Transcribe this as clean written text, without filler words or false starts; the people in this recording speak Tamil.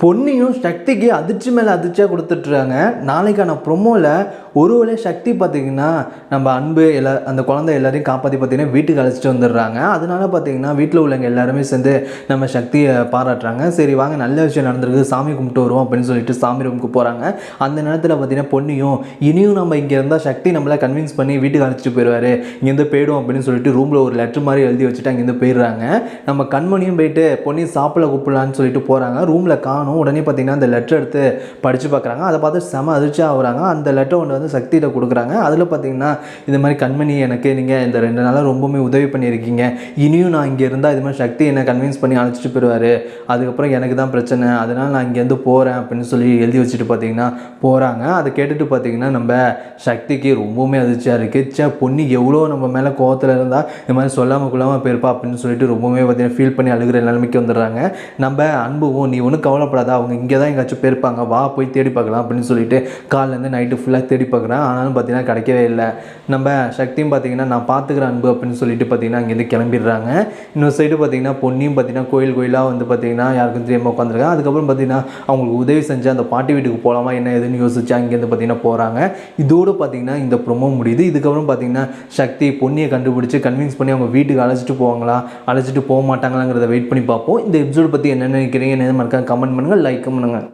பொன்னியும் சக்திக்கு அதிர்ச்சி மேலே அதிர்ச்சியாக கொடுத்துட்ருக்காங்க. நாளைக்கான ப்ரொமோவில் ஒரு வேளை சக்தி பார்த்திங்கன்னா நம்ம அன்பு அந்த குழந்தை எல்லாரையும் காப்பாற்றி பார்த்திங்கன்னா வீட்டுக்கு அழைச்சிட்டு வந்துடுறாங்க. அதனால பார்த்திங்கன்னா வீட்டில் உள்ளவங்க எல்லாருமே சேர்ந்து நம்ம சக்தியை பாராட்டுறாங்க. சரி வாங்க, நல்ல விஷயம் நடந்திருக்கு, சாமி கும்பிட்டு வருவோம் அப்படின்னு சொல்லிட்டு சாமி ரூமுக்கு போகிறாங்க. அந்த நேரத்தில் பார்த்திங்கன்னா பொன்னியும் இனியும் நம்ம இங்கே இருந்தால் சக்தி நம்மளை கன்வின்ஸ் பண்ணி வீட்டுக்கு அழைச்சிட்டு போயிடுவார், இங்கேருந்து போயிடும் அப்படின்னு சொல்லிட்டு ரூமில் ஒரு லெட்டர் மாதிரி எழுதி வச்சுட்டு அங்கேருந்து போயிடுறாங்க. நம்ம கண்மணியும் போயிட்டு பொன்னி சாப்பிட கூப்பிடலான்னு சொல்லிட்டு போகிறாங்க. ரூமில் காணும். உடனே பார்த்தீங்கன்னா அந்த லெட்டர் எடுத்து படித்து பார்க்குறாங்க. அதை பார்த்து செம அதிர்ச்சியாக ஆகுறாங்க. அந்த லெட்டர் ஒன்று வந்து சக்தியிட்ட கொடுக்குறாங்க. அதில் பார்த்தீங்கன்னா இது மாதிரி கண்மணி, எனக்கு நீங்கள் இந்த 2 நாளாக ரொம்பவுமே உதவி பண்ணியிருக்கீங்க, இனியும் நான் இங்கே இருந்தால் இது மாதிரி சக்தி என்னை கன்வின்ஸ் பண்ணி அழைச்சிட்டு போயிடுவார், அதுக்கப்புறம் எனக்கு தான் பிரச்சனை, அதனால் நான் இங்கேருந்து போகிறேன் அப்படின்னு சொல்லி எழுதி வச்சுட்டு பார்த்தீங்கன்னா போகிறாங்க. அதை கேட்டுட்டு பார்த்தீங்கன்னா நம்ம சக்திக்கு ரொம்பவுமே அதிர்ச்சியாக இருக்குது. பொன்னி எவ்வளோ நம்ம மேலே கோவத்தில் இருந்தால் இது மாதிரி சொல்லாமல் கொள்ளாமல் போயிருப்பா அப்படின்னு சொல்லிட்டு ரொம்பவுமே பார்த்தீங்கன்னா ஃபீல் பண்ணி அழுகிற நிலைமைக்கு வந்துடுறாங்க. நம்ம அன்புவும் நீ ஒன்றும் கவலைப்படாத, அவங்க இங்கே தான் எங்கேயாச்சும் போயிருப்பாங்க, வா போய் தேடி பார்க்கலாம் அப்படின்னு சொல்லிட்டு காலிலேருந்து நைட்டு ஃபுல்லாக தேடி பார்க்குறேன். ஆனாலும் பார்த்தீங்கன்னா கிடைக்கவே இல்லை. நம்ம சக்தியும் பார்த்தீங்கன்னா நான் பார்த்துக்கிற அன்பு அப்படின்னு சொல்லிட்டு பார்த்தீங்கன்னா அங்கேருந்து கிளம்பிடுறாங்க. இன்னொரு சைடு பார்த்தீங்கன்னா பொன்னியும் பார்த்தீங்கன்னா கோயிலாக வந்து பார்த்தீங்கன்னா யாருக்கும் தெரியாமல் உட்காந்துருக்காங்க. அதுக்கப்புறம் பார்த்தீங்கன்னா அவங்களுக்கு உதவி செஞ்சு அந்த பாட்டி வீட்டுக்கு போகலாமா என்ன எதுன்னு யோசிச்சு அங்கேருந்து பார்த்தீங்கன்னா போகிறாங்க. இதோடு பார்த்தீங்கன்னா இந்த ப்ரொமோ முடியுது. இதுக்கப்புறம் பார்த்தீங்கன்னா சக்தி பொன்னியை கண்டுபிடிச்சி கன்வின்ஸ் பண்ணி அவங்க வீட்டுக்கு அழைச்சிட்டு போவாங்களா, அழைச்சிட்டு போக மாட்டாங்களாங்கிறத வெயிட் பண்ணி பார்ப்போம். இந்த எபிசோடு பற்றி என்ன நினைக்கிறீங்க, என்ன மறக்காம கமெண்ட் பண்ணுங்கள், லைக் பண்ணுங்கள்.